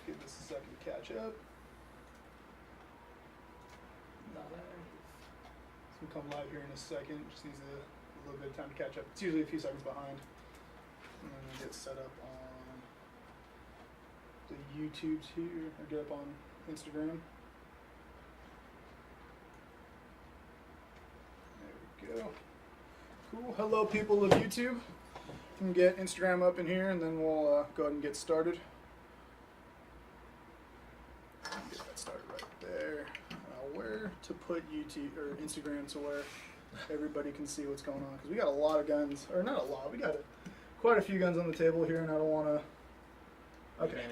give this a second to catch up. It's gonna come live here in a second. Just needs a little bit of time to catch up. It's usually a few seconds behind. And then we'll get set up on the YouTubes here, or get up on Instagram. There we go. Cool. Hello, people of YouTube. We can get Instagram up in here, and then we'll go ahead and get started. Get that started right there. Where to put YouTube or Instagram to where everybody can see what's going on, because we got a lot of guns, or not a lot, we got quite a few guns on the table here, and I don't want to. Okay.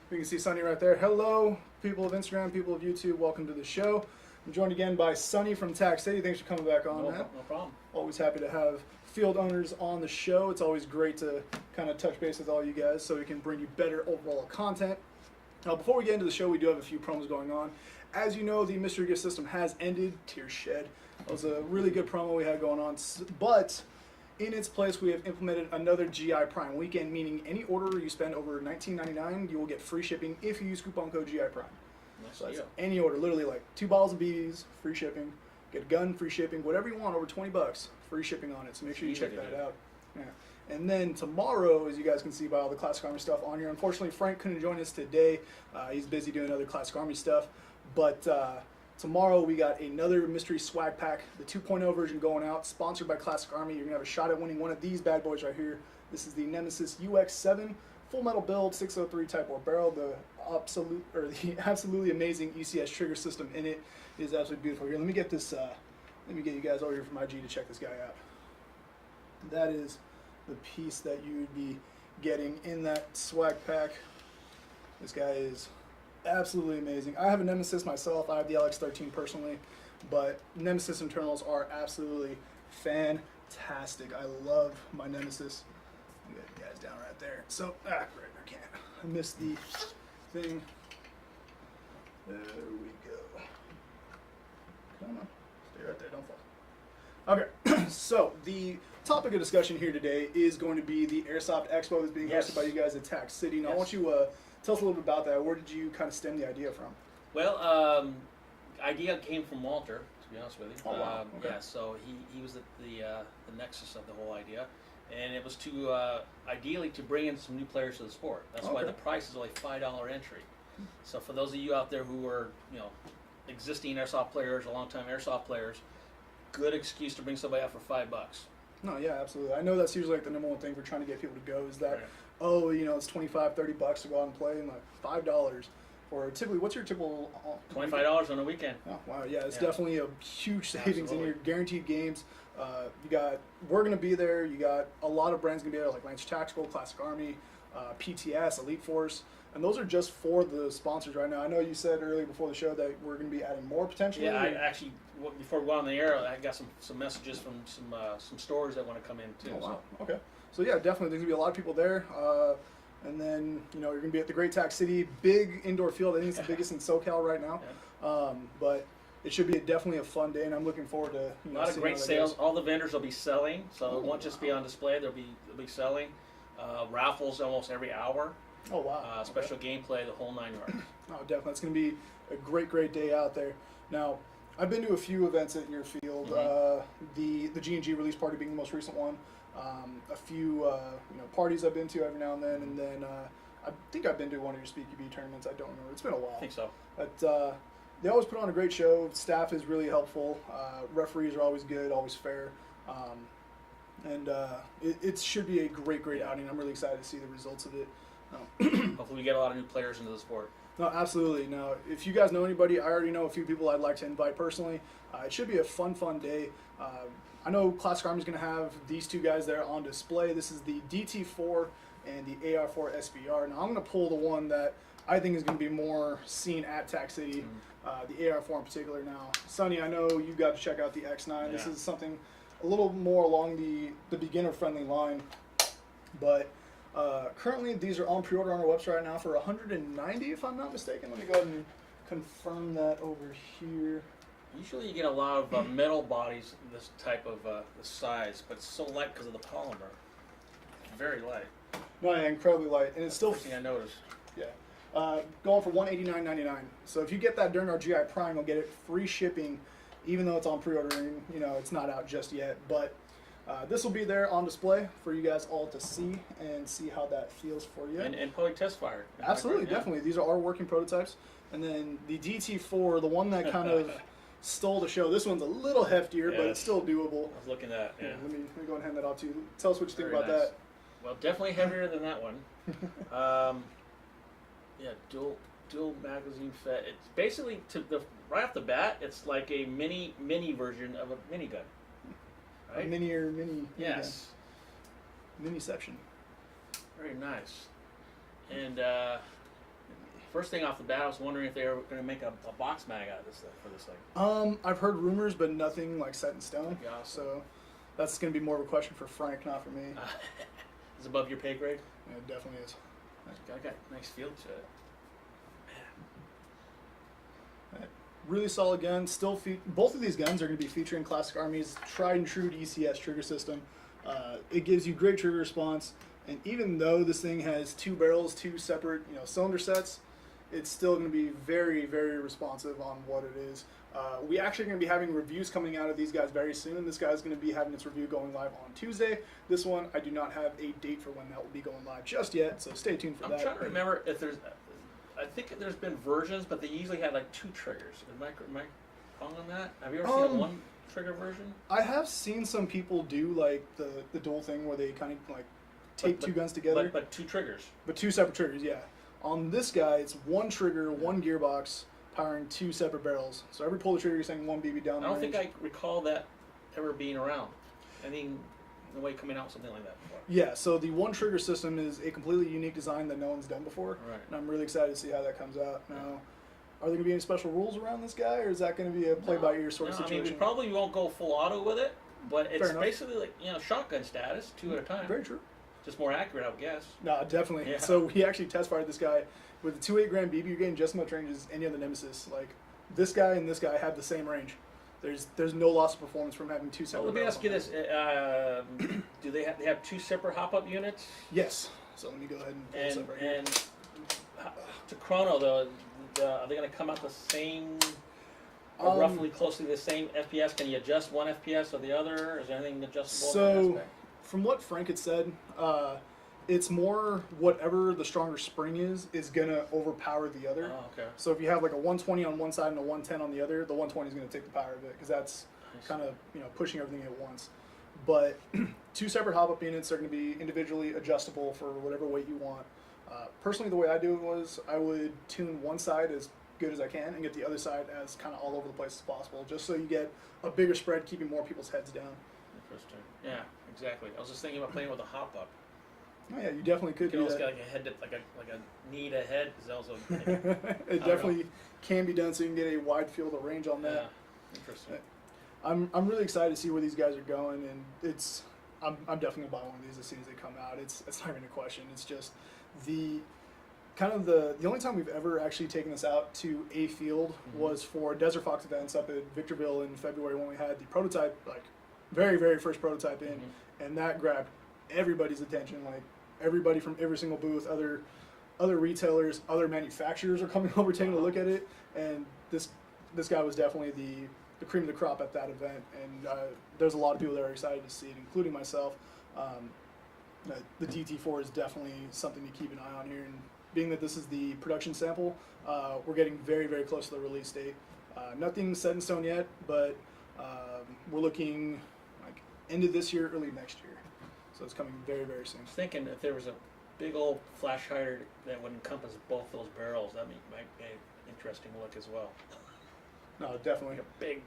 We can see Sonny right there. Hello, people of Instagram, people of YouTube. Welcome to the show. I'm joined again by Sonny from TacCity. Thanks for coming back on, man. No problem. Always happy to have field owners on the show. It's always great to kind of touch base with all you guys so we can bring you better overall content. Now, before we get into the show, we do have a few promos going on. As you know, the mystery gift system has ended. Tears shed. That was a really good promo we had going on. But in its place, we have implemented another GI Prime weekend, meaning any order you spend over $19.99, you will get free shipping if you use coupon code GI Prime. So that's any order, literally like 2 bottles of BBs, free shipping. Get a gun, free shipping. Whatever you want, over 20 bucks, free shipping on it. So make sure you check that out. Yeah. And then tomorrow, as you guys can see by all the Classic Army stuff on here, unfortunately Frank couldn't join us today. He's busy doing other Classic Army stuff. But tomorrow we got another mystery swag pack, the 2.0 version going out, sponsored by Classic Army. You're gonna have a shot at winning one of these bad boys right here. This is the Nemesis UX7 full metal build, 603 Type 4 barrel. The absolutely amazing ECS trigger system in it is absolutely beautiful. Here, let me get this. Let me get you guys over here from IG to check this guy out. That is the piece that you would be getting in that swag pack. This guy is absolutely amazing. I have a Nemesis myself. I have the LX13 personally, but Nemesis internals are absolutely fantastic. I love my Nemesis. I'll get you guys down right there. So, great, I can't. I missed the thing. There we go. Come on, stay right there, don't fall. Okay, so the topic of discussion here today is going to be the Airsoft Expo that's being hosted by you guys at TacCity. Now, I want you tell us a little bit about that. Where did you kind of stem the idea from? Well, idea came from Walter, to be honest with you. Oh, wow. Okay. Yeah, so he was the nexus of the whole idea. And it was to, ideally, to bring in some new players to the sport. That's why the price is only $5 entry. So for those of you out there who are, existing Airsoft players or long-time Airsoft players, good excuse to bring somebody out for $5. No, yeah, absolutely. I know that's usually like the number one thing for trying to get people to go is that, it's $25, $30 to go out and play, and like $5. Or typically, what's your typical? $25 on a weekend. Oh, wow, yeah, it's definitely a huge savings in your guaranteed games. We're going to be there. You got a lot of brands going to be there, like Lance Tactical, Classic Army, PTS, Elite Force. And those are just for the sponsors right now. I know you said earlier before the show that we're going to be adding more potentially. Yeah, I actually, before we go on the air, I got some messages from some stores that want to come in too. Oh, wow. So. Okay. So yeah, definitely there's going to be a lot of people there. And then, you're going to be at the Great TacCity, big indoor field. I think it's the biggest in SoCal right now. Yeah. But it should be definitely a fun day, and I'm looking forward to a lot of great sales. All the vendors will be selling, so it won't just be on display. They'll be selling raffles almost every hour. Oh wow! Special gameplay, the whole 9 yards. Oh, definitely. It's going to be a great day out there. Now, I've been to a few events at your field. The G&G release party being the most recent one. A few parties I've been to every now and then I think I've been to one of your SpeedQB tournaments. I don't remember. It's been a while. I think so. But they always put on a great show. Staff is really helpful. Referees are always good, always fair. It should be a great outing. I'm really excited to see the results of it. Hopefully we get a lot of new players into the sport. No, absolutely. Now, if you guys know anybody, I already know a few people I'd like to invite personally. It should be a fun day. I know Classic Army is going to have these two guys there on display. This is the DT4 and the AR4 SBR. Now, I'm going to pull the one that I think is going to be more seen at TacCity, the AR4 in particular. Now, Sonny, I know you got to check out the X9. Yeah. This is something a little more along the beginner-friendly line, but currently these are on pre-order on our website right now for $190, if I'm not mistaken. Let me go ahead and confirm that over here. Usually you get a lot of metal bodies this type of size, but it's so light because of the polymer. Very light. No, yeah, incredibly light, and it's still. First thing I noticed. Yeah, going for $189.99. So if you get that during our GI Prime, you'll get it free shipping, even though it's on pre-ordering. You know, it's not out just yet, but this will be there on display for you guys all to see and see how that feels for you. And probably test fire. Absolutely, definitely. These are our working prototypes. And then the DT4, the one that kind of stole the show. This one's a little heftier, but it's still doable. I was looking at that. Yeah. Let me go and hand that off to you. Tell us what you think Very about nice. that. Well, definitely heavier than that one. Yeah, dual magazine fed. It's basically right off the bat. It's like a mini version of a minigun. Right? A mini. Yes. Miniception. Very nice. And first thing off the bat, I was wondering if they were going to make a box mag out of this thing for this thing. I've heard rumors, but nothing like set in stone. That'd be awesome. So that's going to be more of a question for Frank, not for me. It's above your pay grade. Yeah, it definitely is. I got a nice feel to it. Really solid gun. Still, both of these guns are going to be featuring Classic Army's tried and true ECS trigger system. It gives you great trigger response, and even though this thing has two barrels, two separate cylinder sets, it's still going to be very, very responsive on what it is. We actually are going to be having reviews coming out of these guys very soon. This guy's going to be having its review going live on Tuesday. This one, I do not have a date for when that will be going live just yet, so stay tuned for that. I'm trying to remember if there's. I think there's been versions, but they usually had like 2 triggers. Am I wrong on that? Have you ever seen a 1 trigger version? I have seen some people do like the dual thing where they kind of like tape 2 guns together. But 2 triggers. But 2 separate triggers, yeah. On this guy, it's 1 trigger, 1 gearbox, powering 2 separate barrels. So every pull the trigger, you're saying 1 BB down the range. I don't think I recall that ever being around. I mean, no way coming out with something like that before. Yeah, so the 1 trigger system is a completely unique design that no one's done before. Right. And I'm really excited to see how that comes out. Now, are there going to be any special rules around this guy, or is that going to be a play-by-ear sort of situation? I mean, we probably won't go full auto with it, but it's Fair enough. basically like, shotgun status, 2 at a time. Very true. Just more accurate, I would guess. No, definitely. Yeah. So we actually test fired this guy with a 2.8 gram BB. You're getting just as much range as any other Nemesis. Like, this guy and this guy have the same range. There's no loss of performance from having 2 separate. Well, let me ask you this: do they have 2 separate hop-up units? Yes. So let me go ahead and pull this up right here. And to chrono though, are they going to come out the same, or roughly closely the same FPS? Can you adjust one FPS or the other? Is there anything adjustable? in that So, aspect? from what Frank had said, it's more whatever the stronger spring is gonna overpower the other. Oh, okay. So if you have like a 120 on one side and a 110 on the other, the 120 is gonna take the power of it because that's kind of pushing everything at once. But 2 separate hop-up units are gonna be individually adjustable for whatever weight you want. Personally, the way I do it was I would tune one side as good as I can and get the other side as kind of all over the place as possible, just so you get a bigger spread, keeping more people's heads down. Interesting. Yeah, exactly. I was just thinking about playing with a hop-up. Oh yeah, you definitely could You can do almost that. get like a knee to head is also. It definitely can be done, so you can get a wide field of range on that. Yeah, interesting. I'm really excited to see where these guys are going, and I'm definitely gonna buy one of these as soon as they come out. It's not even a question. It's just the only time we've ever actually taken this out to a field was for Desert Fox events up at Victorville in February when we had the prototype, like very, very first prototype in, and that grabbed everybody's attention. Like everybody from every single booth, other retailers, other manufacturers are coming over taking a look at it, and this guy was definitely the cream of the crop at that event, and there's a lot of people that are excited to see it, including myself. The DT4 is definitely something to keep an eye on here, and being that this is the production sample, we're getting very, very close to the release date. Nothing set in stone yet, but we're looking like end of this year, early next year. So it's coming very, very soon. I was thinking if there was a big old flash hider that would encompass both those barrels, that might be an interesting look as well. No, definitely. Like a big.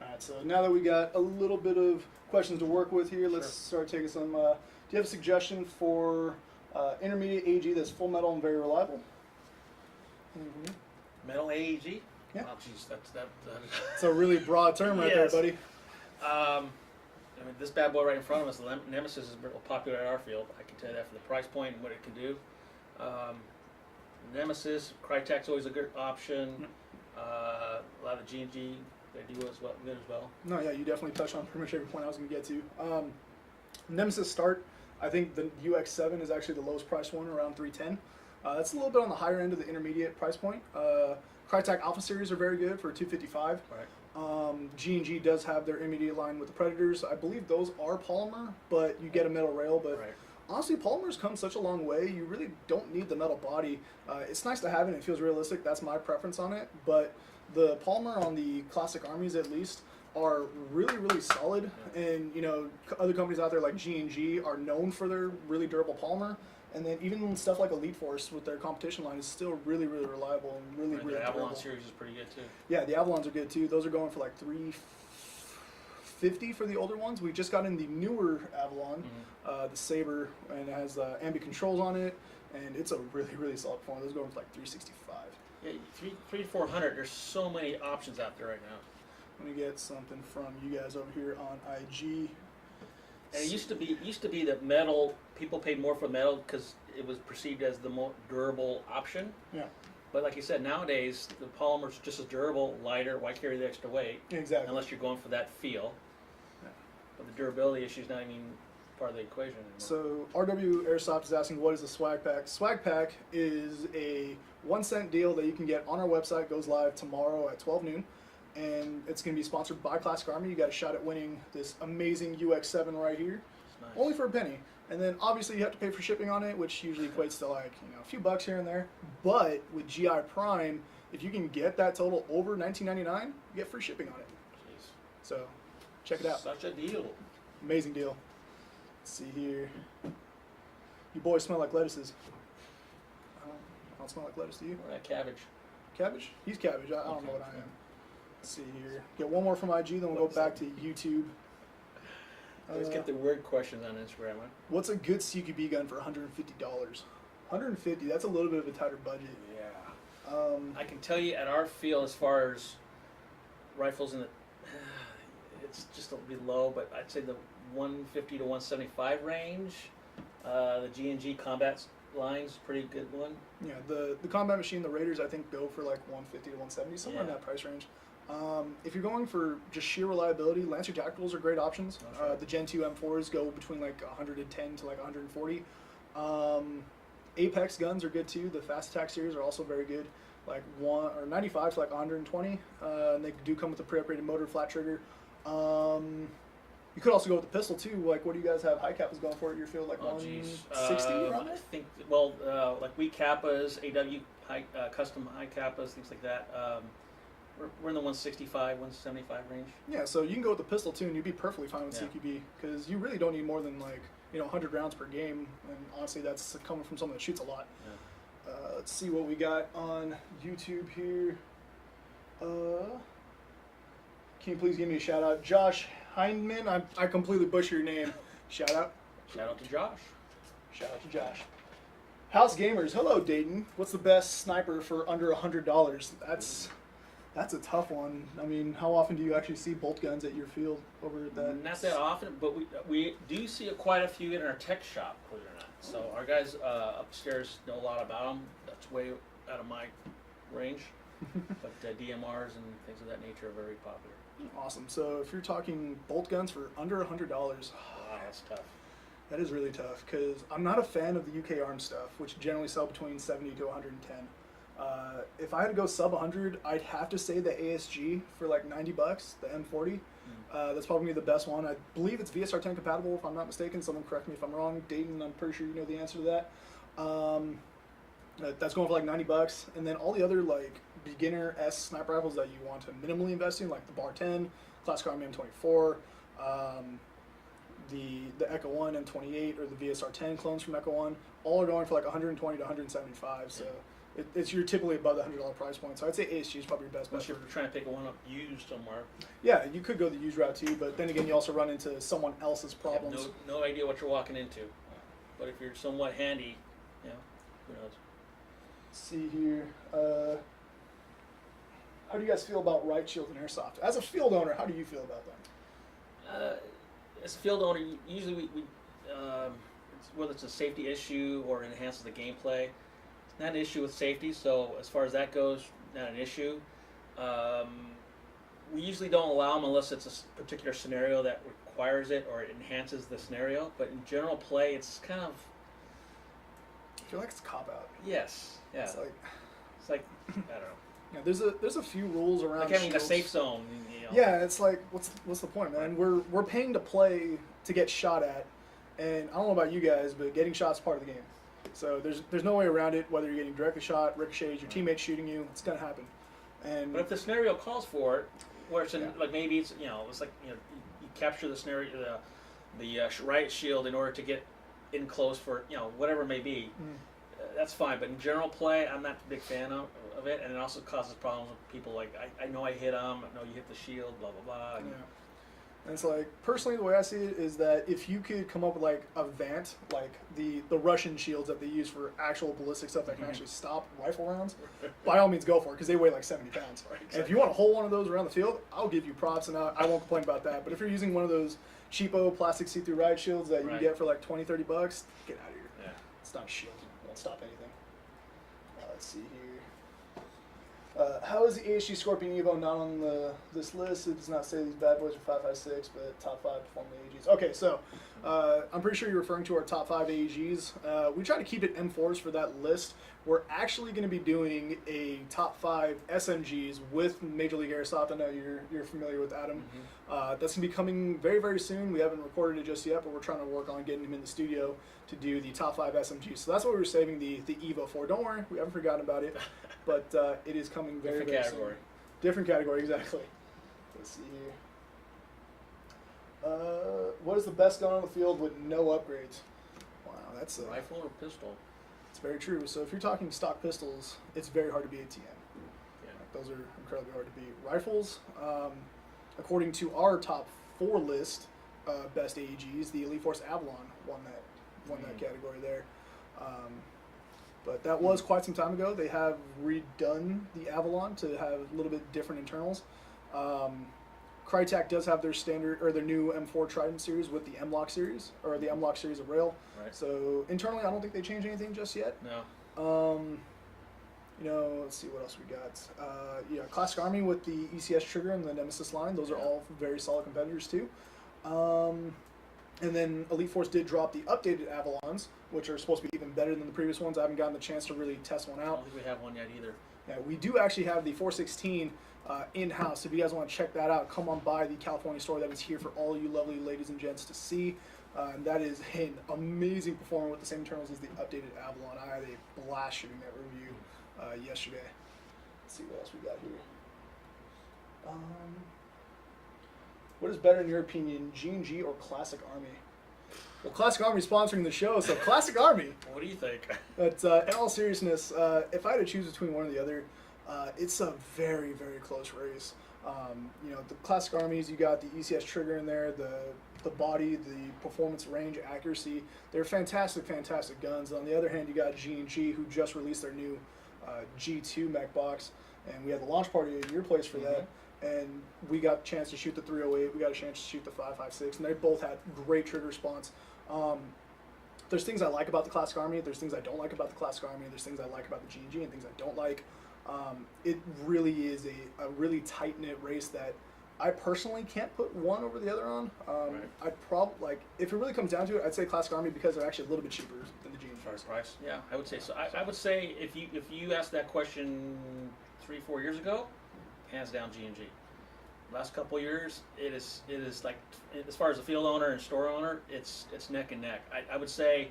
All right, so now that we got a little bit of questions to work with here, let's Sure. start taking some. Do you have a suggestion for intermediate AG that's full metal and very reliable? Metal AEG? Yeah. Oh, jeez, that. It's a really broad term right Yes. there, buddy. I mean, this bad boy right in front of us, the Nemesis, is real popular at our field. I can tell you that for the price point and what it can do. Nemesis, Crytek's always a good option. A lot of G&G, they do as well, good as well. No, yeah, you definitely touched on pretty much every point I was going to get to. Nemesis start, I think the UX7 is actually the lowest priced one, around 310. That's a little bit on the higher end of the intermediate price point. Crytek Alpha Series are very good for $255. Right. G&G does have their intermediate line with the Predators. I believe those are polymer, but you get a metal rail. But Right. honestly, polymers come such a long way. You really don't need the metal body. It's nice to have it. It feels realistic. That's my preference on it. But the polymer on the classic Armies, at least, are really, really solid. Yeah. And you know, other companies out there like G&G are known for their really durable polymer. And then even stuff like Elite Force with their competition line is still really, really reliable and really, Right, really the Avalon durable. series is pretty good too. Yeah, the Avalons are good too. Those are going for like $350 for the older ones. We just got in the newer Avalon, the Saber, and it has ambi controls on it, and it's a really, really solid phone. Those are going for like $365. Yeah, three to 400. There's so many options out there right now. Let me get something from you guys over here on IG. And it used to be that metal, people paid more for metal because it was perceived as the more durable option. Yeah. But like you said, nowadays the polymer's just as durable, lighter. Why carry the extra weight? Exactly. Unless you're going for that feel. Yeah. But the durability issue is not even part of the equation anymore. So RW Airsoft is asking, what is the swag pack? Swag pack is a 1 cent deal that you can get on our website. Goes live tomorrow at 12 noon. And it's going to be sponsored by Classic Army. You got a shot at winning this amazing UX7 right here. It's nice. Only for a penny. And then obviously you have to pay for shipping on it, which usually equates to like, you know, a few bucks here and there. But with GI Prime, if you can get that total over $19.99, you get free shipping on it. Jeez. So check it out. Such a deal. Amazing deal. Let's see here. You boys smell like lettuces. I don't smell like lettuce, do you? Or that cabbage. Cabbage? He's cabbage. I don't know what I am. Let's see here. Get one more from IG, then we'll go back to YouTube. Let's get the weird questions on Instagram, huh? What's a good CQB gun for $150? $150, that's a little bit of a tighter budget. Yeah. I can tell you at our field, as far as rifles in the, it's just a bit low, but I'd say the 150 to 175 range. The G&G combat line's a pretty good one. Yeah, the combat machine, the Raiders, I think go for like 150 to 170, somewhere in Yeah. that price range. If you're going for just sheer reliability, Lancer Tacticals are great options. That's right. The Gen 2 M4s go between like 110 to like 140. Apex guns are good too. The Fast Attack series are also very good, like 95 to like 120. And they do come with a pre-operated motor, flat trigger. You could also go with the pistol too. Like, what do you guys have high Kappas going for at your field? Like 160 around there? I think, well, like we Kappas, AW high, custom high Kappas, things like that. We're in the 165, 175 range. Yeah, so you can go with the pistol too, and you'd be perfectly fine with Yeah. CQB because you really don't need more than like 100 rounds per game, and honestly, that's coming from someone that shoots a lot. Yeah. Let's see what we got on YouTube here. Can you please give me a shout out, Josh Hindman? I completely butchered your name. Shout out. Shout out to Josh. Shout out to Josh. House Gamers, hello Dayton. What's the best sniper for under $100? That's a tough one. I mean, how often do you actually see bolt guns at your field over at that? Not that often, but we do see quite a few in our tech shop, believe it or not. So our guys upstairs know a lot about them. That's way out of my range. But DMRs and things of that nature are very popular. Awesome. So if you're talking bolt guns for under $100, Wow, that's tough. that is really tough because I'm not a fan of the UK arm stuff, which generally sell between 70 to 110. If I had to go sub 100, I'd have to say the ASG for like $90, the M40. That's probably the best one. I believe it's VSR 10 compatible, if I'm not mistaken. Someone correct me if I'm wrong. Dayton, I'm pretty sure you know the answer to that. That's going for like $90, and then all the other like beginner S sniper rifles that you want to minimally invest in, like the Bar 10, Classic Army M24, the Echo 1 M28, or the VSR 10 clones from Echo 1, all are going for like 120 to 175. So it's you're typically above the $100 price point. So I'd say ASG is probably your best bet. Unless you're trying to pick one up used somewhere. Yeah, you could go the used route too, but then again, you also run into someone else's You have problems. no idea what you're walking into. But if you're somewhat handy, who knows? Let's see here. How do you guys feel about right shields and airsoft? As a field owner, how do you feel about them? As a field owner, usually we whether it's a safety issue or enhances the gameplay, it's not an issue with safety. So as far as that goes, not an issue. We usually don't allow them unless it's a particular scenario that requires it or it enhances the scenario. But in general play, it's kind of I feel like it's a cop out. Yes. Yeah. It's like I don't know. yeah, there's a few rules around. Like having a shields. safe zone. You know. Yeah, it's like what's the point, man? We're paying to play to get shot at, and I don't know about you guys, but getting shot's part of the game. So there's no way around it. Whether you're getting directly shot, ricochets, your teammates shooting you, it's gonna happen. And But if the scenario calls for it, where it's in, like maybe it's it's like you capture the scenario the riot shield in order to get in close for whatever it may be. That's fine, but in general play, I'm not a big fan of it, and it also causes problems with people like, I know I hit them, I know you hit the shield, blah, blah, blah. yeah. And it's like, personally, the way I see it is that if you could come up with like a Vant, like the Russian shields that they use for actual ballistic stuff that can actually stop rifle rounds, by all means go for it, because they weigh like 70 pounds. Right, And if you want to hold one of those around the field, I'll give you props, and I won't complain about that. But if you're using one of those cheapo plastic see-through riot shields that you can get for like $20, $30, get out of here. Yeah. It's not a shield. It won't stop anything. Let's see here. How is the AHG Scorpion Evo not on this list? It does not say these bad boys are 5.56, but top 5 performing AEGs. Okay, so I'm pretty sure you're referring to our top 5 AEGs. We try to keep it M4s for that list. We're actually going to be doing a top 5 SMGs with Major League Airsoft. I know you're familiar with Adam. That's going to be coming very, very soon. We haven't recorded it just yet, but we're trying to work on getting him in the studio to do the top 5 SMGs. So that's what we were saving the Evo for. Don't worry, we haven't forgotten about it. But it is coming very, very category. soon. Different category, exactly. Let's see here. What is the best gun on the field with no upgrades? Wow, that's a Rifle or pistol? It's very true. So if you're talking stock pistols, it's very hard to beat a TN. Yeah. Those are incredibly hard to beat. Rifles, according to our top 4 list, best AEGs, the Elite Force Avalon won that category there. But that was quite some time ago. They have redone the Avalon to have a little bit different internals. Crytek does have their standard or their new M4 Trident series with the M-Lock series or the M-Lock series of rail. Right. So internally, I don't think they changed anything just yet. No. Let's see what else we got. Classic Army with the ECS trigger and the Nemesis line. Those are all very solid competitors too. And then Elite Force did drop the updated Avalons, which are supposed to be even better than the previous ones. I haven't gotten the chance to really test one I out. don't think we have one yet either. Yeah, we do actually have the 416 in-house. If you guys want to check that out, come on by the California store. That is here for all you lovely ladies and gents to see. And that is an amazing performer with the same internals as the updated Avalon. I had a blast shooting that review yesterday. Let's see what else we got here. What is better in your opinion, G&G or Classic Army? Well, Classic Army is sponsoring the show, so Classic Army. What do you think? But in all seriousness, if I had to choose between one or the other, it's a very, very close race. The Classic Armies, you got the ECS trigger in there, the body, the performance, range, accuracy. They're fantastic, fantastic guns. On the other hand, you got G&G, who just released their new G2 mech box, and we had the launch party at your place for that. And we got a chance to shoot the 308, we got a chance to shoot the 5.56, and they both had great trigger response. There's things I like about the Classic Army, there's things I don't like about the Classic Army, there's things I like about the G&G and things I don't like. It really is a really tight-knit race that I personally can't put one over the other on. I'd probably, if it really comes down to it, I'd say Classic Army because they're actually a little bit cheaper than the G&G. Price? Yeah, I would say so. I would say if you asked that question 3-4 years ago, hands down G&G. Last couple of years, it is like, as far as the field owner and store owner, it's neck and neck. I would say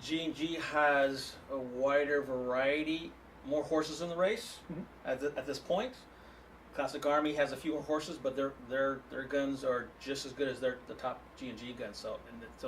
G&G has a wider variety, more horses in the race at this point. Classic Army has a few more horses, but their guns are just as good as the top G&G guns. So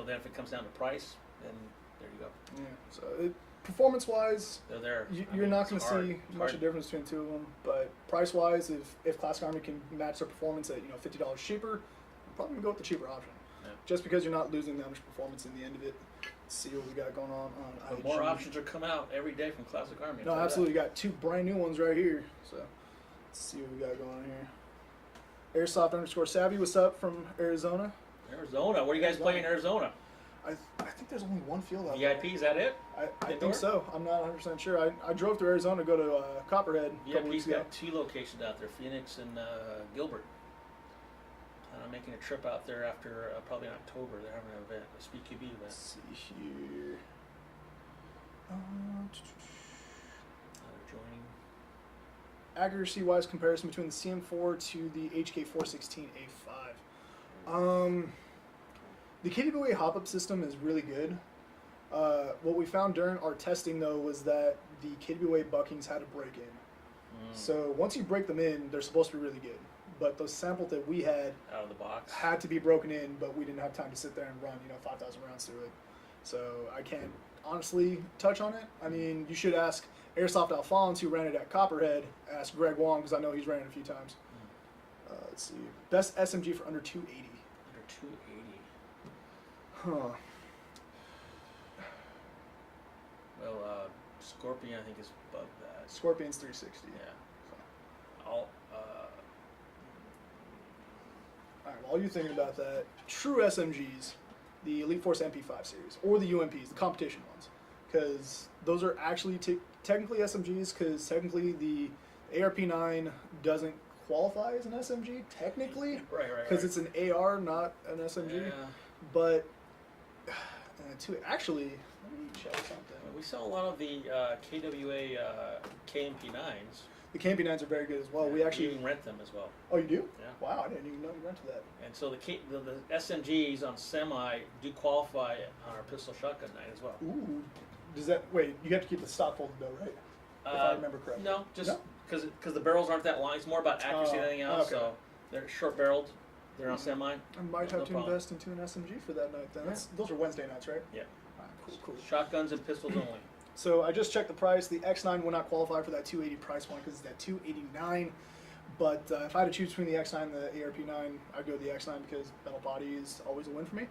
then if it comes down to price, then there you go. Yeah. So performance-wise, they're there. You're not going to see much of a difference between the two of them. But price-wise, if Classic Army can match their performance at $50 cheaper, I'm probably going to go with the cheaper option. Yeah. Just because you're not losing that much performance in the end of it. Let's see what we got going on IG. More options are coming out every day from Classic Army. No, absolutely. You got 2 brand new ones right here. So let's see what we got going on here. Airsoft_Savvy, what's up from Arizona? Arizona. Where do you guys play in Arizona? I think there's only one field out there. VIP, is that it? I think so. I'm not 100% sure. I drove through Arizona to go to Copperhead a couple weeks VIP's ago. got 2 locations out there, Phoenix and Gilbert. And I'm making a trip out there after probably in October. They're having an event, a SpeedQB event. Let's see here. Joining. Accuracy-wise comparison between the CM4 to the HK416A5. The KWA hop-up system is really good. What we found during our testing, though, was that the KWA buckings had to break in. So once you break them in, they're supposed to be really good. But the sample that we had Out of the box. had to be broken in, but we didn't have time to sit there and run, 5,000 rounds through it. So I can't honestly touch on it. I mean, you should ask Airsoft Alphonse, who ran it at Copperhead. Ask Greg Wong, because I know he's ran it a few times. Let's see. Best SMG for under 280. Under 280. Huh. Well, Scorpion, I think, is above that. Scorpion's 360. Yeah. All right, while you're thinking about that, true SMGs, the Elite Force MP5 series, or the UMPs, the competition ones, because those are actually technically SMGs, because technically the ARP9 doesn't qualify as an SMG, technically, Right. because it's an AR, not an SMG. Yeah. But, actually, let me show you something. We saw a lot of the KWA KMP9s. The KMP9s are very good as well. We You actually... even rent them as well. Oh, you do? Yeah. Wow, I didn't even know you rented that. And so the SMGs on semi do qualify on our pistol shotgun night as well. Ooh. Does that... Wait, you have to keep the stock folded though, right? If I remember correctly. No, just No? because the barrels aren't that long. It's more about accuracy than anything else. Okay. So they're short barreled. They're on semi. I might No have to problem. invest into an SMG for that night then. Yeah. Those are Wednesday nights, right? Yeah. Cool. Shotguns and pistols only. So I just checked the price. The X9 will not qualify for that 280 price point because it's at 289. But if I had to choose between the X9 and the ARP9, I'd go with the X9 because metal body is always a win for me.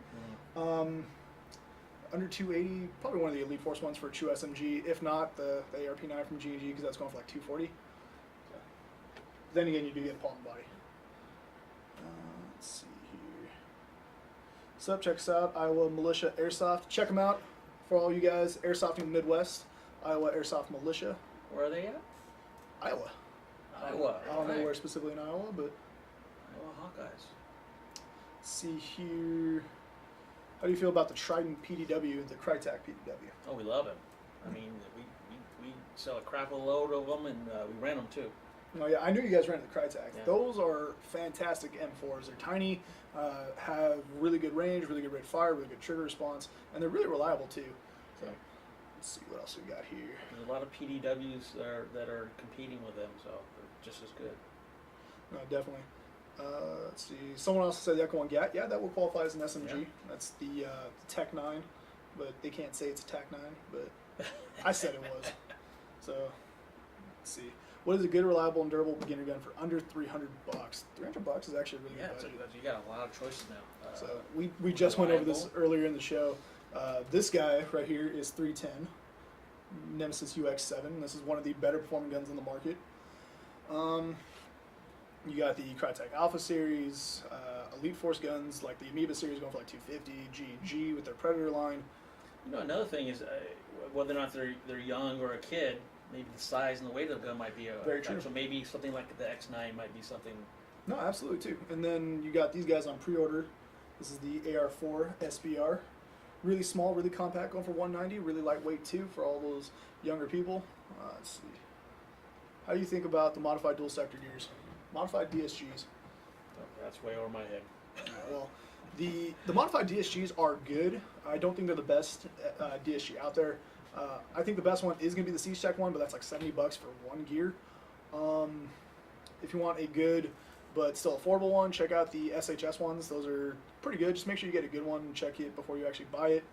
Under 280, probably one of the Elite Force ones for a true SMG. If not, the ARP9 from G&G because that's going for like 240. So. Then again, you do get a palm body. Let's see here. What's up? Check us out. Iowa Militia Airsoft. Check them out for all you guys airsofting the Midwest. Iowa Airsoft Militia. Where are they at? Iowa. Iowa. I don't know Right. where specifically in Iowa, but Iowa Hawkeyes. let's see here. How do you feel about the Trident PDW, the Crytek PDW? Oh, we love them. I mean, we sell a crap load of them, and we rent them too. Oh yeah, I knew you guys ran the Crytek. Yeah. Those are fantastic M4s. They're tiny, have really good range, really good rate of fire, really good trigger response, and they're really reliable too. So let's see what else we got here. There's a lot of PDWs that are competing with them, so they're just as good. No, definitely. Let's see. Someone else said the Echo 1 GAT. Yeah, that will qualify as an SMG. Yeah. That's the Tech 9, but they can't say it's a Tech 9, but I said it was. So let's see. What is a good, reliable, and durable beginner gun for under $300? $300 is actually a really Yeah, good budget. you got a lot of choices now. So we just went over this reliable. earlier in the show. This guy right here is 310 Nemesis UX7. This is one of the better performing guns in the market. You got the Crytek Alpha series, Elite Force guns like the Amoeba series going for like 250, G&G with their Predator line. You know, another thing is whether or not they're young or a kid, maybe the size and the weight of the gun might be a Very true. So maybe something like the X9 might be something. No, absolutely too. And then you got these guys on pre-order. This is the AR4 SBR. Really small, really compact, going for 190. Really lightweight too for all those younger people. Let's see. How do you think about the modified dual sector gears? Modified DSGs. That's way over my head. Well, the modified DSGs are good. I don't think they're the best DSG out there. I think the best one is going to be the Siege Tech one, but that's like $70 for one gear. If you want a good but still affordable one, check out the SHS ones. Those are pretty good. Just make sure you get a good one and check it before you actually buy it.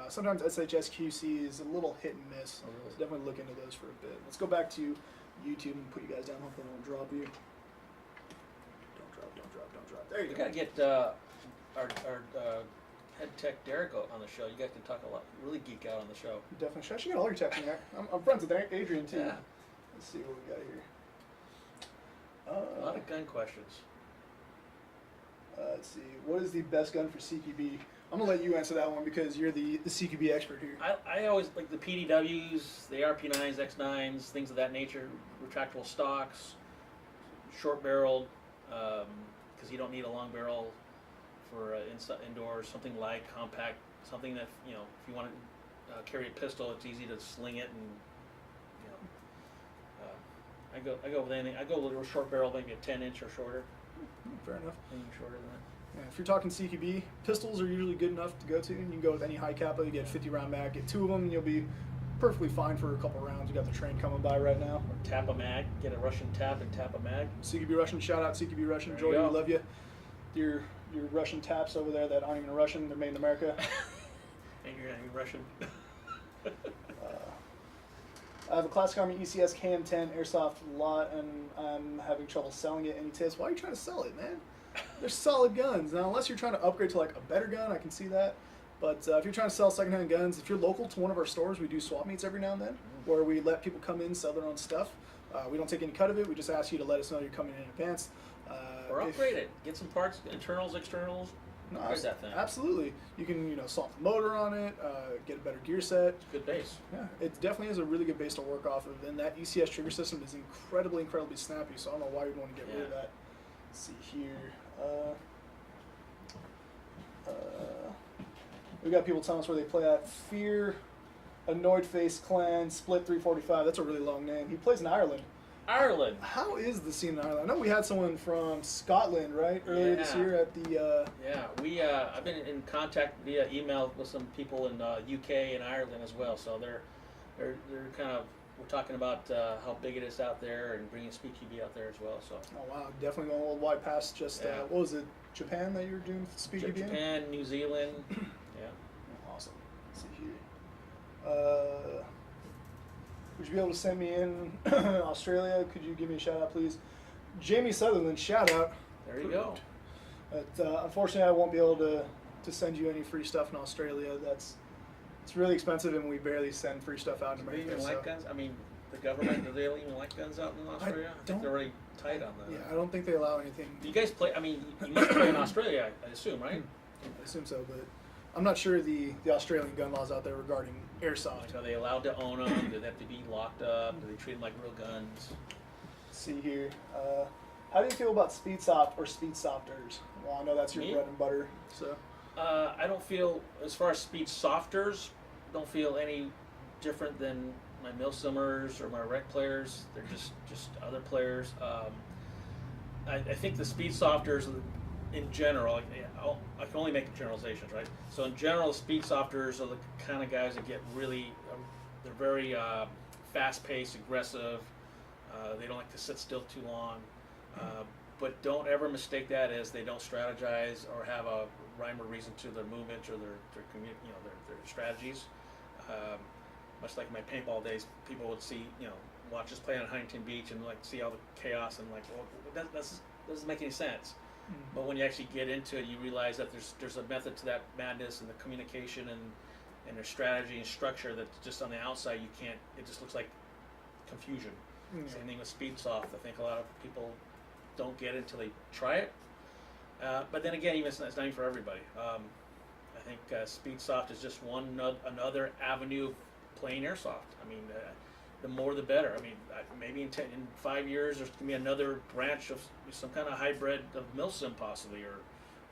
Sometimes SHS QC is a little hit and miss. Oh, really? So definitely look into those for a bit. Let's go back to YouTube and put you guys down. Hopefully I won't drop you. Don't drop. There you We go. gotta get our head tech Derek on the show. You guys can talk a lot, really geek out on the show. Definitely. I should get all your texts in there. I'm friends with Adrian too. Yeah. Let's see what we got here. A lot of gun questions. Let's see. What is the best gun for CQB? I'm gonna let you answer that one because you're the CQB expert here. I always like the PDWs, the RP9s, X9s, things of that nature, retractable stocks, short barreled, because you don't need a long barrel for indoors, something light, compact, something that, if you want carry a pistol. It's easy to sling it, and I go with anything. I go with a short barrel, maybe a 10-inch or shorter. Fair enough. Anything shorter than that. Yeah, if you're talking CQB, pistols are usually good enough to go to. You can go with any high capa. You get 50 round mag, get 2 of them, and you'll be perfectly fine for a couple rounds. You got the train coming by right now. Or tap a mag. Get a Russian tap and tap a mag. CQB Russian, shout out CQB Russian. There Jordan, you we go. love you. Your Russian taps over there that aren't even Russian, they're made in America. And you're Russian. I have a Classic Army ECS KM10 Airsoft lot, and I'm having trouble selling it. Any tips? Why are you trying to sell it, man? They're solid guns. Now, unless you're trying to upgrade to like a better gun, I can see that. But if you're trying to sell secondhand guns, if you're local to one of our stores, we do swap meets every now and then, where we let people come in, sell their own stuff. We don't take any cut of it. We just ask you to let us know you're coming in advance. Or upgrade it. Get some parts, internals, externals. No, Upgrade that thing. absolutely. You can, swap the motor on it, get a better gear set. It's a good base. Yeah, it definitely is a really good base to work off of, and that ECS trigger system is incredibly snappy. So I don't know why you'd want to get rid of that. Let's see here. We got people telling us where they play at. Fear, Annoyed Face Clan, Split 345. That's a really long name. He plays in Ireland. Ireland. How is the scene in Ireland? I know we had someone from Scotland, right, earlier this year at the. Yeah, I've been in contact via email with some people in UK and Ireland as well. So they're kind of, we're talking about how big it is out there and bringing SpeedQB out there as well. So. Oh wow, definitely going worldwide past just what was it, Japan that you were doing SpeedQB in? Japan, New Zealand. Yeah. Awesome. Let's see here. Would you be able to send me in Australia? Could you give me a shout out, please? Jaime Sutherland, shout out. There you go. But unfortunately, I won't be able to send you any free stuff in Australia. It's really expensive, and we barely send free stuff out in Do they America. even like guns? I mean, the government, do they even like guns out in Australia? I think they're really tight on that. Yeah, I don't think they allow anything. Do you guys play? I mean, you must play in Australia, I assume, right? I assume so, but I'm not sure the Australian gun laws out there regarding airsoft. Like, are they allowed to own them? Do they have to be locked up? Do they treat them like real guns? Let's see here. How do you feel about Speedsoft or Speedsofters? Well, I know that's your Me? bread and butter. So I don't feel, as far as speed softers, don't feel any different than my Milsimmers or my rec players. They're just other players. I think the speed softers, in general, I can only make generalizations, right? So in general, the speed softers are the kind of guys that get really, they're very fast-paced, aggressive. They don't like to sit still too long. But don't ever mistake that as they don't strategize or have a rhyme or reason to their movements or their strategies. Much like my paintball days, people would see, watch us play on Huntington Beach and like see all the chaos and like, well, that doesn't make any sense. But when you actually get into it, you realize that there's a method to that madness and the communication and their strategy and structure that just on the outside you can't. It just looks like confusion. Same thing with Speedsoft. I think a lot of people don't get it until they try it. But then again, even it's not even for everybody. I think Speedsoft is just another avenue of playing airsoft. I mean, the more the better. I mean, maybe in 5 years there's going to be another branch of some kind of hybrid of Milsim possibly, or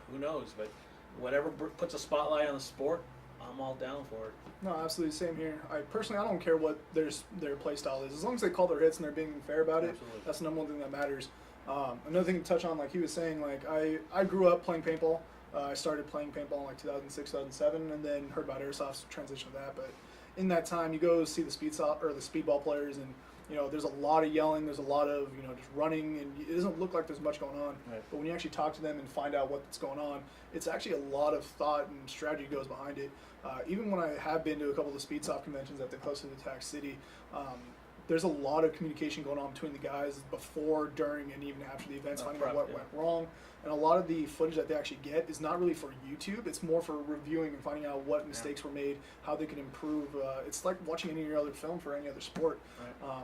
who knows. But whatever puts a spotlight on the sport, I'm all down for it. no, absolutely same here. I don't care what their play style is, as long as they call their hits and they're being fair about it. Absolutely. That's the number one thing that matters. Another thing to touch on, like he was saying, like I grew up playing paintball. I started playing paintball in like 2006, 2007, and then heard about airsoft, transition to that. But in that time, you go see the speedball players, and there's a lot of yelling, there's a lot of just running, and it doesn't look like there's much going on. Right. But when you actually talk to them and find out what's going on, it's actually a lot of thought and strategy goes behind it. Even when I have been to a couple of the Speedsoft conventions that they hosted at TacCity, there's a lot of communication going on between the guys before, during, and even after the events, finding out what went wrong. And a lot of the footage that they actually get is not really for YouTube. It's more for reviewing and finding out what mistakes were made, how they can improve. It's like watching any other film for any other sport. Right.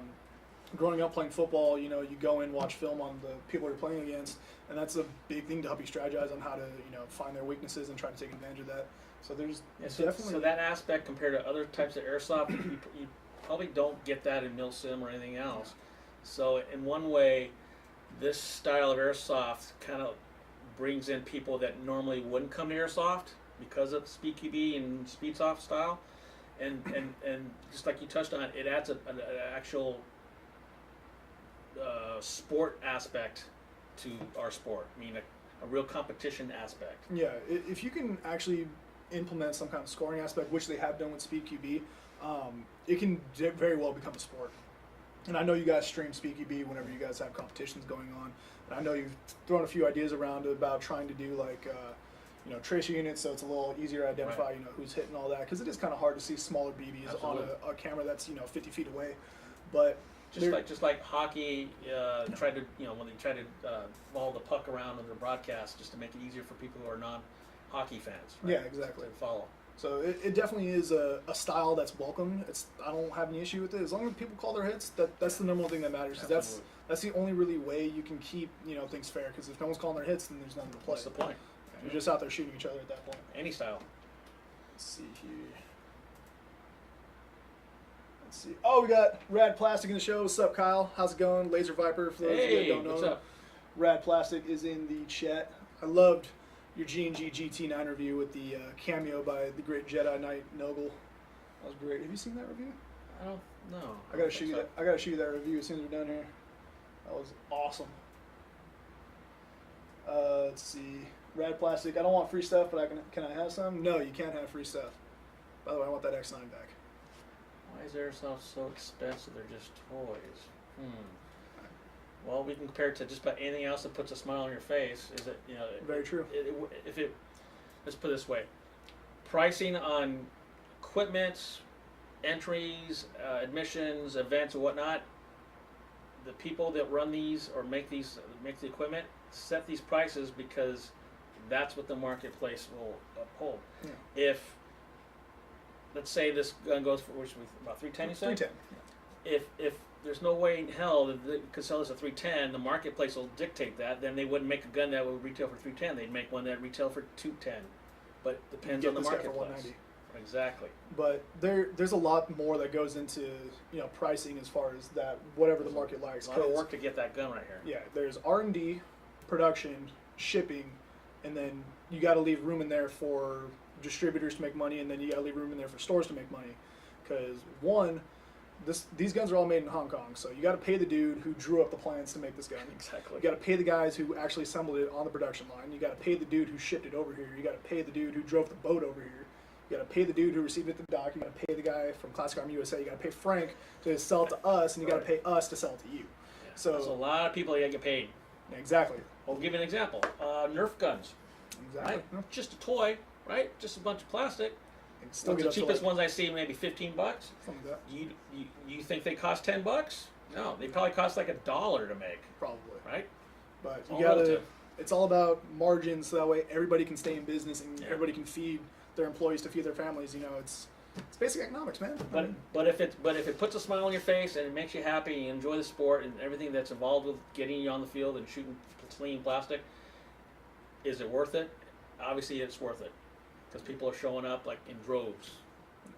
Growing up playing football, you go in, watch film on the people you're playing against, and that's a big thing to help you strategize on how to find their weaknesses and try to take advantage of that. So there's definitely so that aspect compared to other types of airsoft, you probably don't get that in Milsim or anything else. So in one way, this style of airsoft kind of brings in people that normally wouldn't come to airsoft because of SpeedQB and Speedsoft style, and just like you touched on, it adds an actual sport aspect to our sport. I mean, a real competition aspect. Yeah, if you can actually implement some kind of scoring aspect, which they have done with Speed QB, it can very well become a sport. And I know you guys stream Speed QB whenever you guys have competitions going on. And I know you've thrown a few ideas around about trying to do like, tracer units, so it's a little easier to identify, Right. Who's hitting all that. Because it is kind of hard to see smaller BBs Absolutely. on a camera that's 50 feet away. But Just like hockey tried to when they try to follow the puck around on their broadcast just to make it easier for people who are non-hockey fans. Right? Yeah, exactly. To follow. So it definitely is a style that's welcome. I don't have any issue with it as long as people call their hits. That's the number one thing that matters. Because that's the only really way you can keep things fair. Because if no one's calling their hits, then there's nothing to play. What's the point? You're just out there shooting each other at that point. Any style. Let's see here. Let's see. Oh, we got Rad Plastic in the show. What's up, Kyle? How's it going? Laser Viper, for those of you that don't know. What's up? Rad Plastic is in the chat. I loved your G&G GT9 review with the cameo by the great Jedi Knight Noggle. That was great. Have you seen that review? I don't know. I gotta show you that. I gotta show you that review as soon as we're done here. That was awesome. Let's see. Rad Plastic. I don't want free stuff, but can I have some? No, you can't have free stuff. By the way, I want that X9 back. Why is Airsoft so expensive? They're just toys. Well, we can compare it to just about anything else that puts a smile on your face. Is it Very true. Let's put it this way: pricing on equipment, entries, admissions, events, and whatnot. The people that run these or make the equipment set these prices because that's what the marketplace will uphold. Yeah. If let's say this gun goes for about $310, you said? $310. If there's no way in hell that they could sell this at $310, the marketplace will dictate that. Then they wouldn't make a gun that would retail for $310. They'd make one that retail for $210. But it depends on the This guy for marketplace. $190. Exactly. But there's a lot more that goes into pricing as far as that whatever the market likes. A lot of work to get that gun right here. Yeah, there's R&D, production, shipping, and then you got to leave room in there for distributors to make money, and then you got to leave room in there for stores to make money. Because these guns are all made in Hong Kong, so you got to pay the dude who drew up the plans to make this gun. Exactly. You got to pay the guys who actually assembled it on the production line. You got to pay the dude who shipped it over here. You got to pay the dude who drove the boat over here. You got to pay the dude who received it at the dock. You got to pay the guy from Classic Arm USA. You got to pay Frank to sell it to us, and you got to pay us to sell it to you. Yeah. So there's a lot of people that get paid. Exactly. I'll give you an example. Nerf guns. Exactly. Right? Just a toy, right? Just a bunch of plastic. Still The get up to cheapest like, ones I see maybe $15. something like that. You think they cost $10? No, they probably cost like $1 to make, Probably. right? But all you gotta. relative. It's all about margins, so that way everybody can stay in business and Yeah. everybody can feed their employees to feed their families. It's basic economics, man. But if it puts a smile on your face and it makes you happy and you enjoy the sport and everything that's involved with getting you on the field and shooting clean plastic, is it worth it? Obviously, it's worth it because people are showing up like in droves.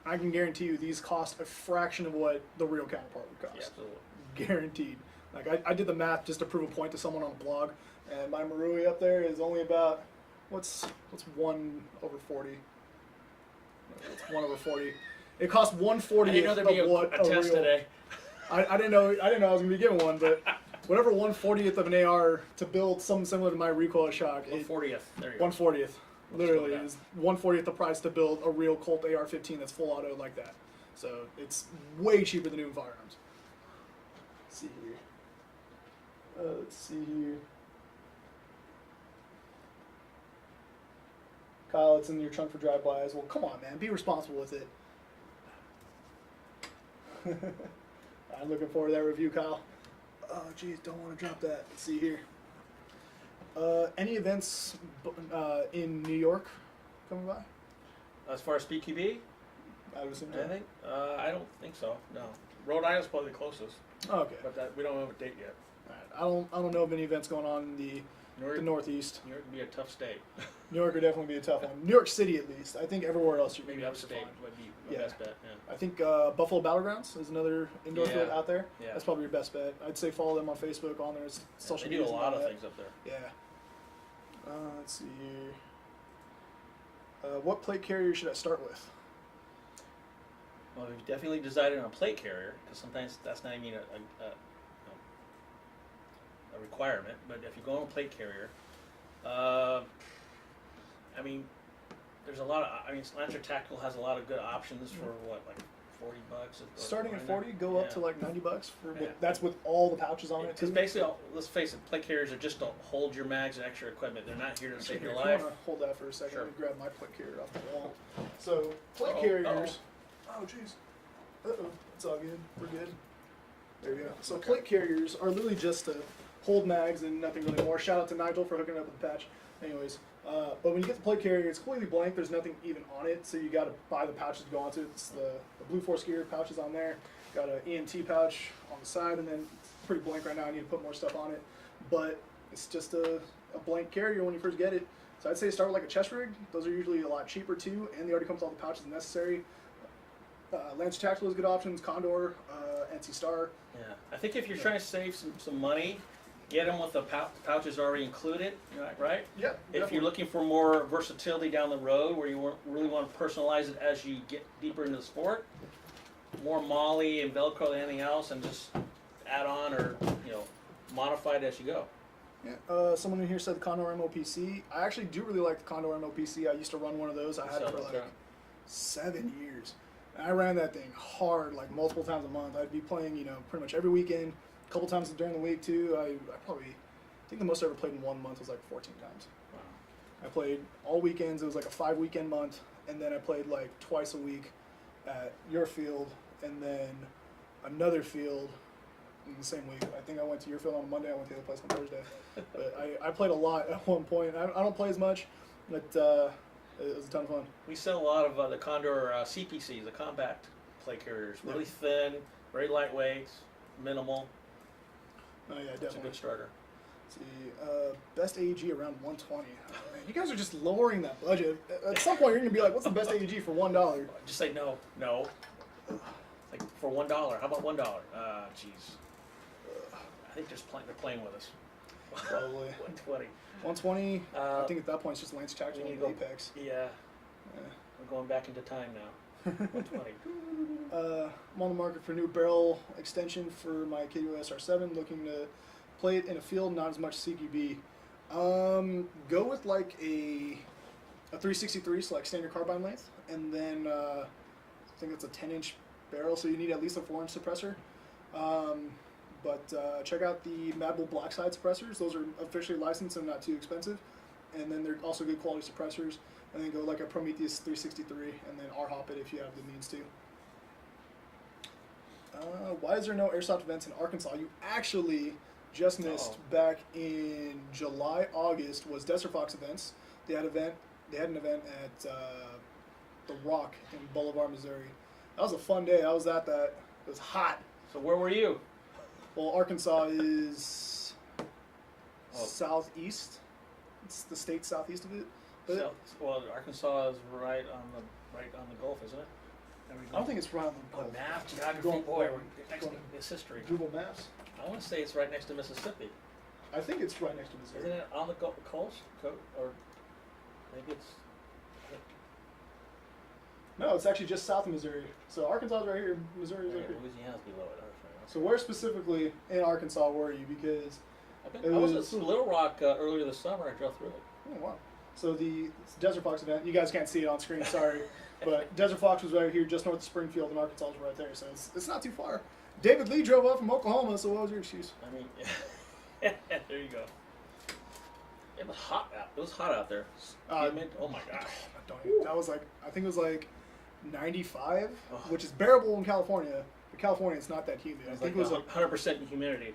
I can guarantee you these cost a fraction of what the real counterpart would cost. Yeah, absolutely. Guaranteed. Like I did the math just to prove a point to someone on a blog, and my Marui up there is only about what's 1/40. It's 1/40. It costs 1/40 I didn't know there'd be of what a test real, today. I didn't know I was gonna be given one, but whatever 1/40th of an AR to build something similar to my recoil shock. 1/40th. There you go. 1/40th. Literally Let's is 1/40th the price to build a real Colt AR-15 that's full auto like that. So it's way cheaper than new firearms. Let's see here. Let's see here. Kyle, it's in your trunk for drive-bys. Well, come on, man. Be responsible with it. I'm looking forward to that review, Kyle. Oh, geez, don't want to drop that. Let's see here. Any events in New York coming by? As far as SpeedQB, I would assume. I think I don't think so. No, Rhode Island's probably the closest, Oh, okay. but we don't have a date yet. All right. I don't know of any events going on in the Northeast. New York would be a tough state. New York would definitely be a tough one. New York City, at least. I think everywhere else you Maybe be upstate fine. would be my Yeah. best bet. Yeah. I think Buffalo Battlegrounds is another indoor Yeah. field out there. Yeah. That's probably your best bet. I'd say follow them on Facebook, on their social They do media. a lot of things up there. Yeah. Let's see here. What plate carrier should I start with? Well, we've definitely decided on a plate carrier, because sometimes that's not even a requirement. But if you go on a plate carrier, I mean, there's a lot of. I mean, Lancer Tactical has a lot of good options for what, like $40. Starting at 40, go up to like $90 for. Yeah. That's with all the pouches on it too. Because basically, let's face it, plate carriers are just to hold your mags and extra equipment. They're not here to save your If life. you want to hold that for a second, Sure. let me grab my plate carrier off the wall. So plate carriers. Oh jeez. It's all good. We're good. There you go. So plate carriers are literally just to hold mags and nothing really more. Shout out to Nigel for hooking up with the patch. Anyways, but when you get the plate carrier, it's completely blank. There's nothing even on it, so you got to buy the pouches to go onto it. It's the Blue Force Gear pouches on there. Got an EMT pouch on the side, and then it's pretty blank right now. I need to put more stuff on it, but it's just a blank carrier when you first get it. So I'd say start with like a chest rig. Those are usually a lot cheaper too, and they already come with all the pouches necessary. Lancer Tactical is good options. Condor, NC Star. Yeah, I think if you're trying to save some money, get them with the pouches already included, right? Yeah. If you're looking for more versatility down the road, where you really want to personalize it as you get deeper into the sport, more Molly and Velcro than anything else, and just add on or modify it as you go. Yeah. Someone in here said the Condor MOPC. I actually do really like the Condor MOPC. I used to run one of those. I had it for like 7 years. And I ran that thing hard, like multiple times a month. I'd be playing, pretty much every weekend, a couple times during the week too. I think the most I ever played in 1 month was like 14 times. Wow. I played all weekends. It was like a 5-weekend month, and then I played like twice a week at your field, and then another field in the same week. I think I went to your field on Monday. I went to the other place on Thursday. But I played a lot at one point. I don't play as much, but it was a ton of fun. We sell a lot of the Condor CPCs, the compact plate carriers. Really thin, very lightweight, minimal. Oh yeah, It's definitely. a good starter. Let's see, best AEG around 120. Oh, man, you guys are just lowering that budget. At some point, you're gonna be like, "What's the best AEG for $1?" Just say no. Like for $1. How about $1? Jeez. I think they're playing with us. Probably. 120. 120. I think at that point it's just Lancer Tactical we and need to go- Apex. Yeah, we're going back into time now. 120. I'm on the market for a new barrel extension for my KUS R7. Looking to play it in a field, not as much CQB. Go with like a 363, so like standard carbine length, and then I think it's a 10-inch barrel, so you need at least a 4-inch suppressor. But check out the Mad Bull Black Side suppressors. Those are officially licensed and not too expensive. And then they're also good quality suppressors. And then go like a Prometheus 363 and then R-hop it if you have the means to. Why is there no Airsoft events in Arkansas? You actually just missed back in July, August was Desert Fox events. They had an event at The Rock in Bolivar, Missouri. That was a fun day. I was at that. It was hot. So where were you? Well, Arkansas is southeast. It's the state southeast of it. But Well, Arkansas is right on the Gulf, isn't it? I don't think it's right on the Oh, Gulf. map, geography, Go on- boy, go on- next go to on. it's history. Google Maps. I want to say it's right next to Mississippi. I think it's right next to Missouri. Isn't it on the Gulf Coast? Or maybe it's. No, it's actually just south of Missouri. So Arkansas is right here. Missouri is right here. Louisiana's below it. So where specifically in Arkansas were you? Because I was at Little Rock earlier this summer. I drove through it. oh wow. So the Desert Fox event, you guys can't see it on screen, sorry, but Desert Fox was right here, just north of Springfield, and Arkansas was right there. So it's not too far. David Lee drove up from Oklahoma. So what was your excuse? I mean, there you go. It was hot out. It was hot out there. Humid. Oh my gosh. That was like, I think it was like 95, Oh. which is bearable in California. But California, it's not that humid. It was I think like it was like 100% humidity.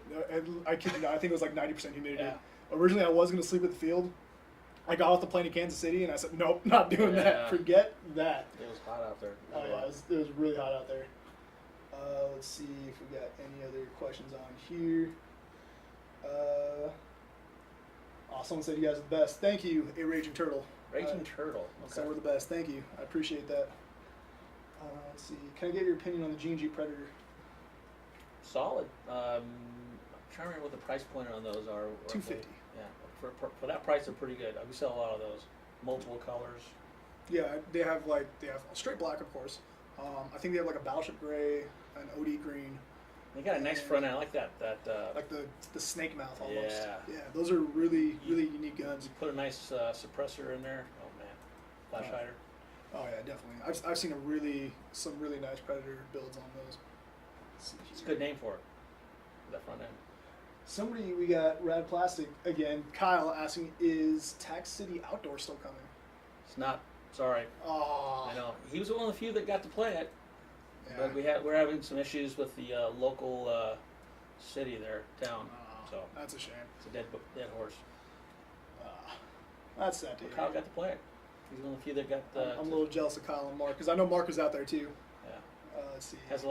I kid you not, I think it was like 90% humidity. Yeah. Originally, I was going to sleep at the field. I got off the plane in Kansas City, and I said, nope, not doing that. Yeah. Forget that. It was hot out there. Oh, yeah, it was really hot out there. Let's see if we got any other questions on here. Someone said you guys are the best. Thank you, A Raging Turtle. Raging Turtle. So Okay. we're the best. Thank you. I appreciate that. Let's see. Can I get your opinion on the G&G Predator? Solid. I'm trying to remember what the price point on those are. $250. Yeah, for that price, they're pretty good. We sell a lot of those, multiple colors. Yeah, they have straight black, of course. I think they have like a Battleship Gray, an OD Green. They got a nice front end. I like that. Like the snake mouth almost. Yeah. Yeah, those are really unique guns. You put a nice suppressor in there. Oh man, flash hider. Oh yeah, definitely. I've seen some really nice Predator builds on those. It's a good name for it. That front end. Somebody, we got Rad Plastic again. Kyle asking, is TacCity Outdoor still coming? It's not. Sorry. Oh, I know. He was one of the few that got to play it. yeah. But we're having some issues with the local city there, town. So that's a shame. it's a dead horse. That's sad to But hear. Kyle got to play it. He's one of the few that got. I'm a little jealous of Kyle and Mark because I know Mark was out there too. Yeah. Let's see. Had a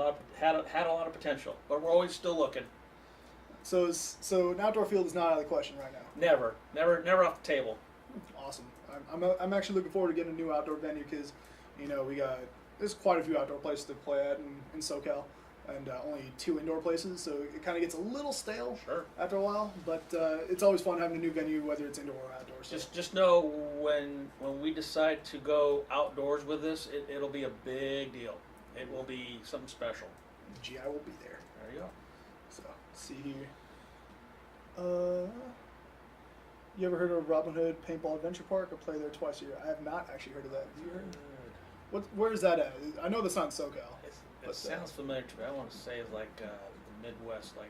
lot of potential, but we're always still looking. So an outdoor field is not out of the question right now. Never off the table. Awesome. I'm actually looking forward to getting a new outdoor venue because, there's quite a few outdoor places to play at in SoCal, and only 2 indoor places, so it kind of gets a little stale Sure. after a while. But it's always fun having a new venue, whether it's indoor or outdoor. So. Just know when we decide to go outdoors with this, it'll be a big deal. It will be something special. GI will be there. There you go. So let's see here. You ever heard of Robin Hood Paintball Adventure Park? I play there twice a year. I have not actually heard of that. Have you heard? Where is that at? I know that's not in SoCal. It sounds familiar to me. I want to say it's like the Midwest, like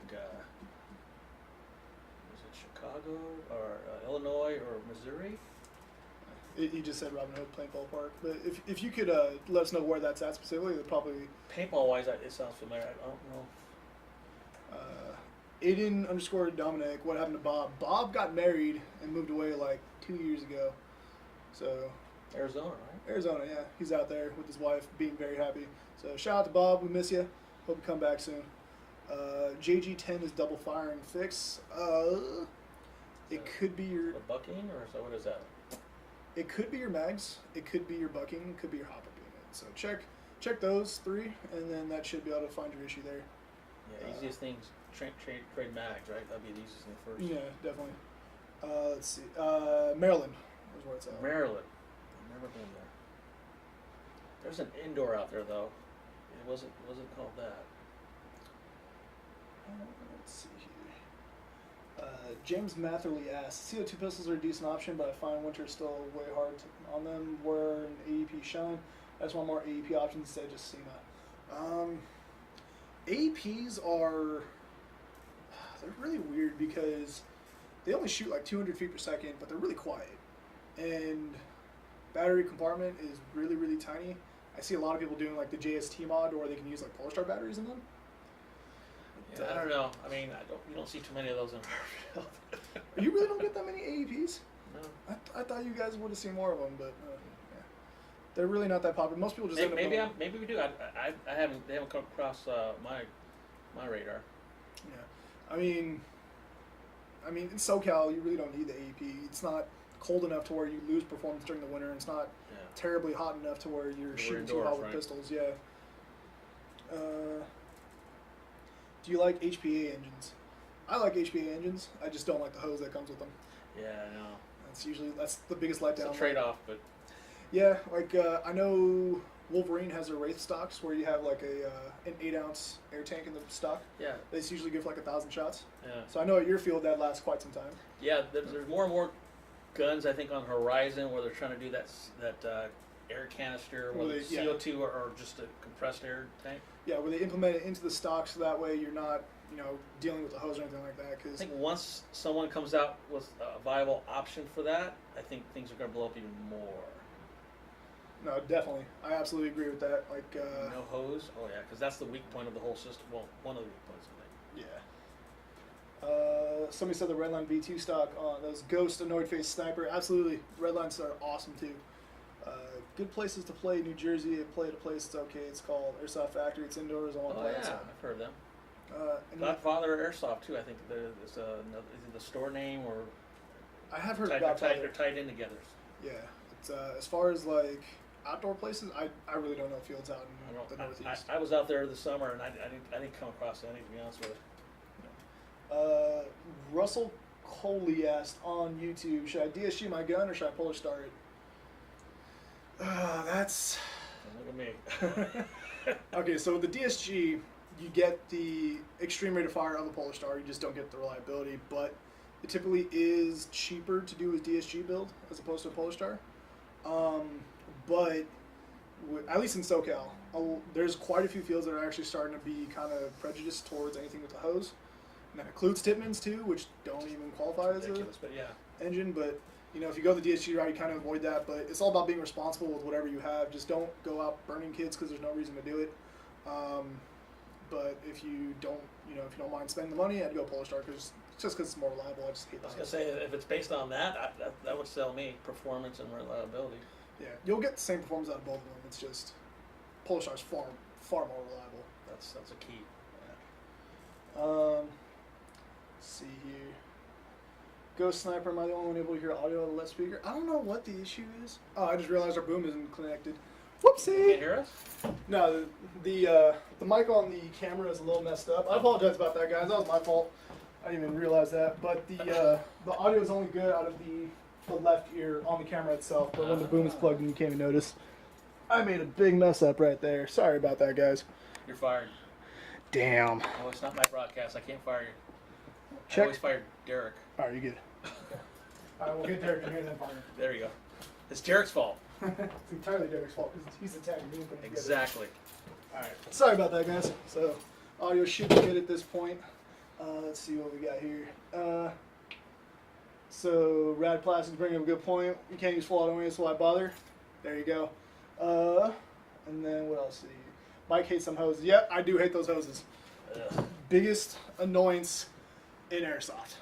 is it Chicago or Illinois or Missouri? You just said Robin Hood Paintball Park, but if you could let us know where that's at specifically, it'd probably. Paintball wise, it sounds familiar. I don't know. Aiden_Dominic, what happened to Bob? Bob got married and moved away like 2 years ago. So Arizona, right? Arizona, yeah, he's out there with his wife, being very happy. So shout out to Bob, we miss you. Hope you come back soon. JG10 is double firing fix. It could be your. A bucking or so? What is that? It could be your mags. It could be your bucking. It could be your hopper beam. So check those 3, and then that should be able to find your issue there. Yeah, easiest things. Trade mags, right? That'd be the easiest thing first. Yeah, definitely. Let's see. Maryland is where it's at. Maryland. I've never been there. There's an indoor out there though. It wasn't called that. Let's see here. James Matherly asks, CO2 pistols are a decent option, but I find winter still way hard on them. Where an AEP shine. I just want more AEP options instead of just SEMA. AEPs are. They're really weird because they only shoot like 200 feet per second, but they're really quiet. And battery compartment is really, really tiny. I see a lot of people doing like the JST mod where they can use like Polar Star batteries in them. Yeah, I don't know. I mean, you don't see too many of those in our field. You really don't get that many AEPs? No. I thought you guys would have seen more of them, but yeah. They're really not that popular. Most people just end up going, maybe we do. They haven't come across my radar. Yeah. I mean, in SoCal, you really don't need the AEP. It's not cold enough to where you lose performance during the winter, and it's not terribly hot enough to where you're shooting too hot with pistols. Yeah. Do you like HPA engines? I like HPA engines. I just don't like the hose that comes with them. Yeah, I know. That's the biggest letdown. It's a trade-off, but yeah, like I know Wolverine has their Wraith stocks where you have like an 8-ounce air tank in the stock. Yeah. They usually give like 1,000 shots. Yeah. So I know at your field that lasts quite some time. Yeah, there's more and more guns I think on the horizon where they're trying to do that air canister, whether it's CO2 or just a compressed air tank. Yeah, where they implement it into the stock so that way you're not dealing with the hose or anything like that. Cause I think once someone comes out with a viable option for that, I think things are going to blow up even more. No, definitely. I absolutely agree with that. Like no hose? Oh yeah, because that's the weak point of the whole system. Well, one of the weak points, I think. Yeah. Somebody said the Redline V2 stock on those Ghost Annoyed Face Sniper. Absolutely. Redlines are awesome too. Good places to play. New Jersey. I play at a place that's okay. It's called Airsoft Factory. It's indoors. I want to play outside. I've heard of them. Godfather Airsoft too. I think there's is it the store name or I have heard Godfather. They're tied in together. Yeah. It's as far as like outdoor places, I really don't know fields out in the Northeast. I was out there this summer and I didn't come across any, to be honest with you. Russell Coley asked on YouTube, should I DSG my gun or should I Polar Star it? That's Look at me. Okay, so with the DSG, you get the extreme rate of fire of the Polar Star. You just don't get the reliability, but it typically is cheaper to do a DSG build as opposed to a Polar Star. But at least in SoCal, there's quite a few fields that are actually starting to be kind of prejudiced towards anything with the hose. And that includes Tippmans too, which don't even qualify as a But yeah. engine. But you know, if you go the DSG route, you kind of avoid that. But it's all about being responsible with whatever you have. Just don't go out burning kids because there's no reason to do it. But if you don't, you know, if you don't mind spending the money, I'd go Polar Star because it's more reliable. I just hate I was that. gonna say if it's based on that, that would sell me performance and reliability. Yeah, you'll get the same performance out of both of them. It's just Polar Star's far more reliable. That's a key. Yeah. Let's see here. Ghost Sniper, am I the only one able to hear audio on the left speaker? I don't know what the issue is. Oh, I just realized our boom isn't connected. Whoopsie! You can't hear us? No, the mic on the camera is a little messed up. I apologize about that, guys. That was my fault. I didn't even realize that. But the audio is only good out of the left ear on the camera itself. But when the boom is plugged in, you can't even notice. I made a big mess up right there. Sorry about that, guys. You're fired. Damn. Oh, it's not my broadcast. I can't fire you. Check. I always fired Derek. All right, you good. All right, we'll get Derek in here and then fire him. There you go. It's Derek's fault. It's entirely Derek's fault because he's attacking me. Exactly. All right. Sorry about that, guys. So, audio should be good at this point. Let's see what we got here. So, Rad Plastics bringing up a good point. You can't use full auto wings, so why bother? There you go. And then what else? See, Mike hates some hoses. Yep, I do hate those hoses. Ugh. Biggest annoyance in airsoft.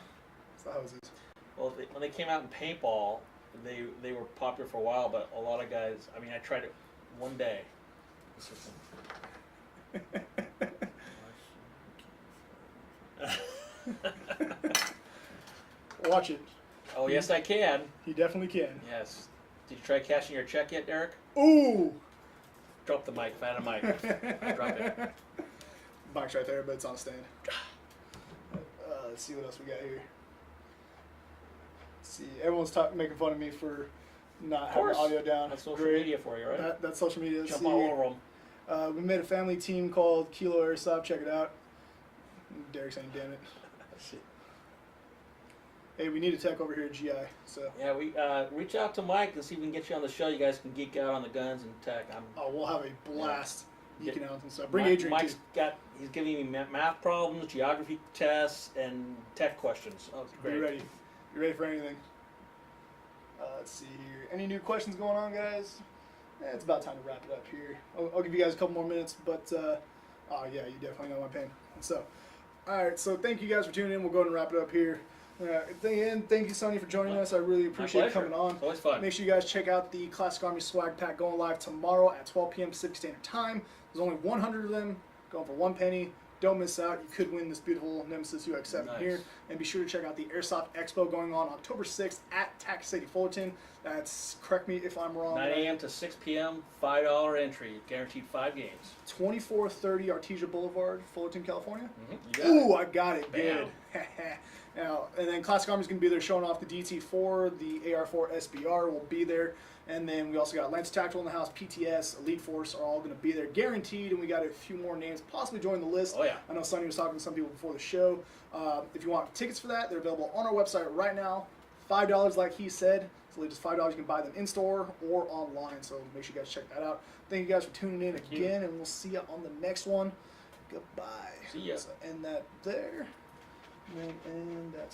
It's the hoses. Well, when they came out in paintball, they were popular for a while, but a lot of guys. I mean, I tried it one day. Watch it. Oh yes, I can. He definitely can. Yes. Did you try cashing your check yet, Derek? Ooh! Drop the mic. Find a mic. Drop it. Mic's right there, but it's on stand. Let's see what else we got here. Let's see, everyone's making fun of me for not having audio down. That's social Great. media for you, right? That's social media. Jump all over them. We made a family team called Kilo Airsoft. Check it out. Derek's saying, damn it. Hey, we need a tech over here at GI. So Yeah, we reach out to Mike and see if we can get you on the show. You guys can geek out on the guns and tech. we'll have a blast geeking out and stuff. Bring Mike, Adrian Mike's too. he's giving me math problems, geography tests, and tech questions. Oh, it's great. Be ready. You ready for anything? Let's see here. Any new questions going on, guys? It's about time to wrap it up here. I'll give you guys a couple more minutes, but oh yeah, you definitely know my pain. So, all right. So thank you guys for tuning in. We'll go ahead and wrap it up here. Thank you, Sonny, for joining us. I really appreciate you coming on. It's always fun. Make sure you guys check out the Classic Army swag pack going live tomorrow at 12 p.m. Pacific Standard Time. There's only 100 of them, going for 1 penny. Don't miss out. You could win this beautiful Nemesis UX7 here. And be sure to check out the Airsoft Expo going on October 6th at TacCity Fullerton. That's, correct me if I'm wrong. 9 a.m. to 6 p.m., $5 entry, guaranteed 5 games. 2430 Artesia Boulevard, Fullerton, California. Mm-hmm. Ooh, I got it. Good. Now, and then Classic Army's going to be there showing off the DT4, the AR4 SBR will be there. And then we also got Lance Tactical in the house, PTS, Elite Force are all going to be there guaranteed. And we got a few more names possibly joining the list. Oh, yeah. I know Sonny was talking to some people before the show. If you want tickets for that, they're available on our website right now. $5 like he said. So just $5 you can buy them in store or online. So make sure you guys check that out. Thank you guys for tuning in again, and we'll see you on the next one. Goodbye. See ya. So end that there. And that's